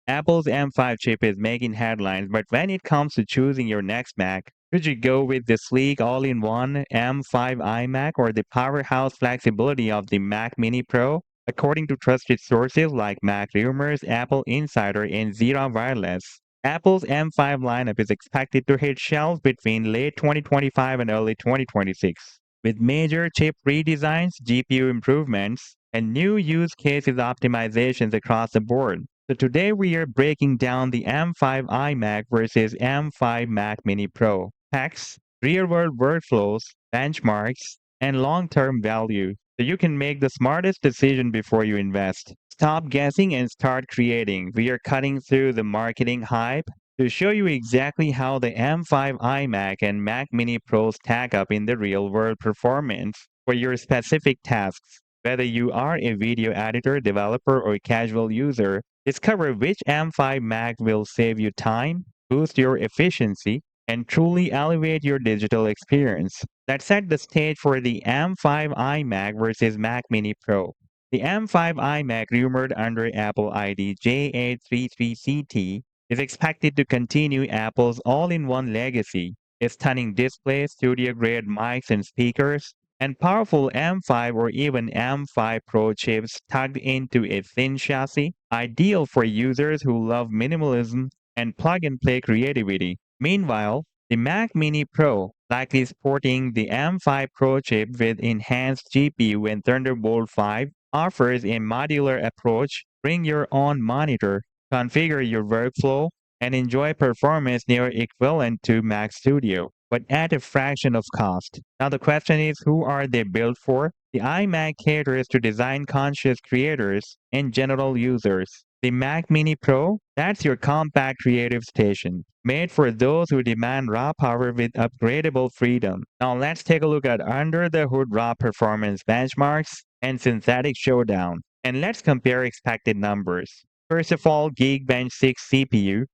Apple's M5 chip is making headlines, but when it comes to choosing your next Mac, should you go with the sleek all-in-one M5 iMac or the powerhouse flexibility of the Mac Mini Pro? According to trusted sources like MacRumors, AppleInsider, and ZeeRa Wireless, Apple's M5 lineup is expected to hit shelves between late 2025 and early 2026, with major chip redesigns, GPU improvements, and new use cases optimizations across the board. So today we are breaking down the M5 iMac versus M5 Mac Mini Pro. Specs, real-world workflows, benchmarks, and long-term value. So you can make the smartest decision before you invest. Stop guessing and start creating. We are cutting through the marketing hype to show you exactly how the M5 iMac and Mac Mini Pro stack up in the real-world performance for your specific tasks. Whether you are a video editor, developer, or casual user, discover which M5 Mac will save you time, boost your efficiency, and truly elevate your digital experience. Let's set the stage for the M5 iMac versus Mac Mini Pro. The M5 iMac, rumored under Apple ID J833CT, is expected to continue Apple's all-in-one legacy. Its stunning display, studio-grade mics and speakers, and powerful M5 or even M5 Pro chips tucked into a thin chassis, ideal for users who love minimalism and plug-and-play creativity. Meanwhile, the Mac Mini Pro, likely sporting the M5 Pro chip with enhanced GPU and Thunderbolt 5, offers a modular approach. Bring your own monitor, configure your workflow, and enjoy performance near equivalent to Mac Studio, but at a fraction of cost. Now the question is, who are they built for? The iMac caters to design-conscious creators and general users. The Mac Mini Pro, that's your compact creative station, made for those who demand raw power with upgradable freedom. Now let's take a look at under the hood raw performance benchmarks and synthetic showdown, and let's compare expected numbers. First of all, Geekbench 6 CPU,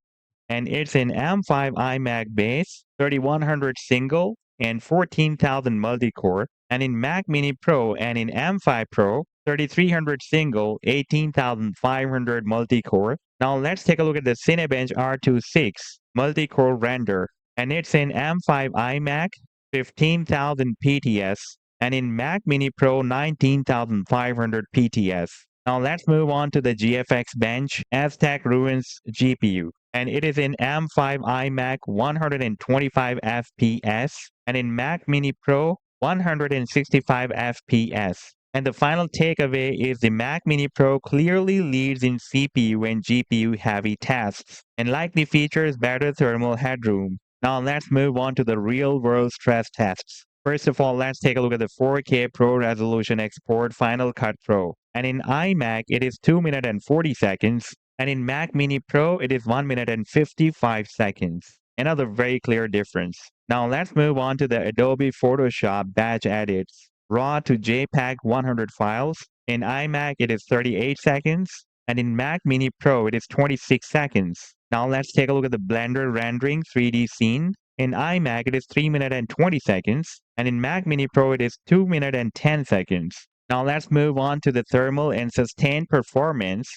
and it's an M5 iMac base, 3100 single, and 14,000 multi-core, and in Mac Mini Pro and in M5 Pro, 3300 single, 18,500 multi-core. Now let's take a look at the Cinebench R26 multi-core render, and it's in M5 iMac, 15,000 PTS, and in Mac Mini Pro 19,500 PTS. Now let's move on to the GFX Bench Aztec Ruins GPU, and it is in M5 iMac 125 FPS and in Mac Mini Pro 165 FPS. And the final takeaway is the Mac Mini Pro clearly leads in CPU and GPU heavy tasks and likely features better thermal headroom. Now let's move on to the real world stress tests. First of all, let's take a look at the 4K Pro Resolution Export Final Cut Pro. And in iMac, it is 2 minutes and 40 seconds. And in Mac Mini Pro, it is 1 minute and 55 seconds. Another very clear difference. Now let's move on to the Adobe Photoshop batch edits. RAW to JPEG 100 files. In iMac, it is 38 seconds. And in Mac Mini Pro, it is 26 seconds. Now let's take a look at the Blender rendering 3D scene. In iMac, it is 3 minutes and 20 seconds. And in Mac Mini Pro, it is 2 minutes and 10 seconds. Now let's move on to the thermal and sustained performance.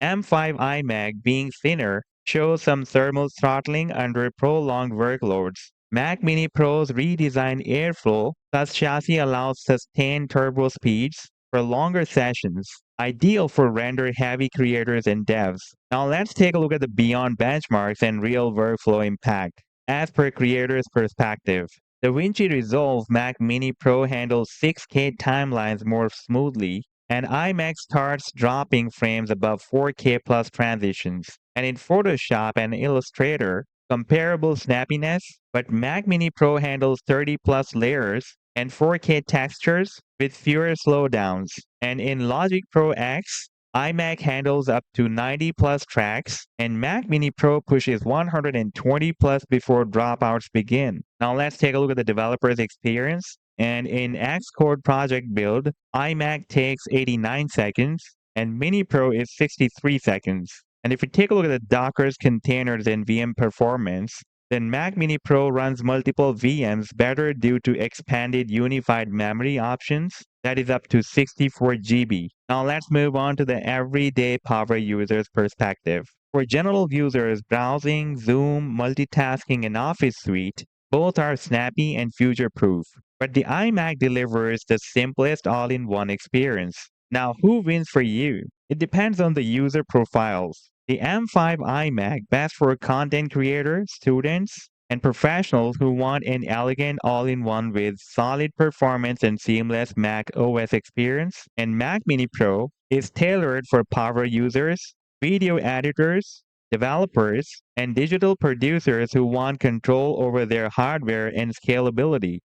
M5 iMac, being thinner, shows some thermal throttling under prolonged workloads. Mac Mini Pro's redesigned airflow plus chassis allows sustained turbo speeds for longer sessions, ideal for render-heavy creators and devs. Now let's take a look at the beyond benchmarks and real workflow impact. As per creators' perspective, DaVinci Resolve Mac Mini Pro handles 6K timelines more smoothly, and iMac starts dropping frames above 4K plus transitions. And in Photoshop and Illustrator, comparable snappiness, but Mac Mini Pro handles 30 plus layers and 4K textures with fewer slowdowns. And in Logic Pro X, iMac handles up to 90 plus tracks, and Mac Mini Pro pushes 120 plus before dropouts begin. Now let's take a look at the developer's experience. And in Xcode project build, iMac takes 89 seconds, and Mini Pro is 63 seconds. And if you take a look at the Docker's containers and VM performance, then Mac Mini Pro runs multiple VMs better due to expanded unified memory options that is up to 64 GB. Now let's move on to the everyday power user's perspective. For general users browsing, Zoom, multitasking, and Office Suite, both are snappy and future-proof. But the iMac delivers the simplest all-in-one experience. Now, who wins for you? It depends on the user profiles. The M5 iMac best for content creators, students, and professionals who want an elegant all-in-one with solid performance and seamless Mac OS experience. And Mac Mini Pro is tailored for power users, video editors, developers, and digital producers who want control over their hardware and scalability.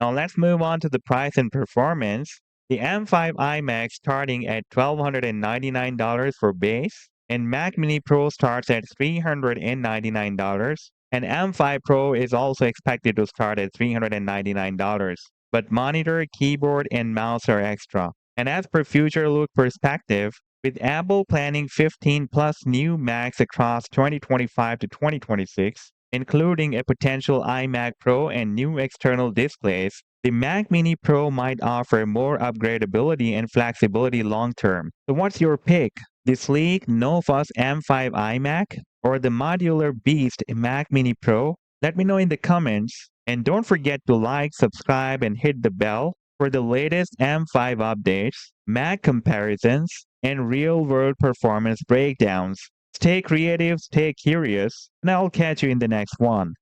Now let's move on to the price and performance. The M5 iMac starting at $1,299 for base, and Mac Mini Pro starts at $399, and M5 Pro is also expected to start at $399. But monitor, keyboard, and mouse are extra. And as per future look perspective, with Apple planning 15 plus new Macs across 2025 to 2026, including a potential iMac Pro and new external displays, the Mac Mini Pro might offer more upgradability and flexibility long term. So what's your pick? The sleek, no-fuss M5 iMac or the modular beast Mac Mini Pro? Let me know in the comments. And don't forget to like, subscribe, and hit the bell for the latest M5 updates, Mac comparisons, and real-world performance breakdowns. Stay creative, stay curious, and I'll catch you in the next one.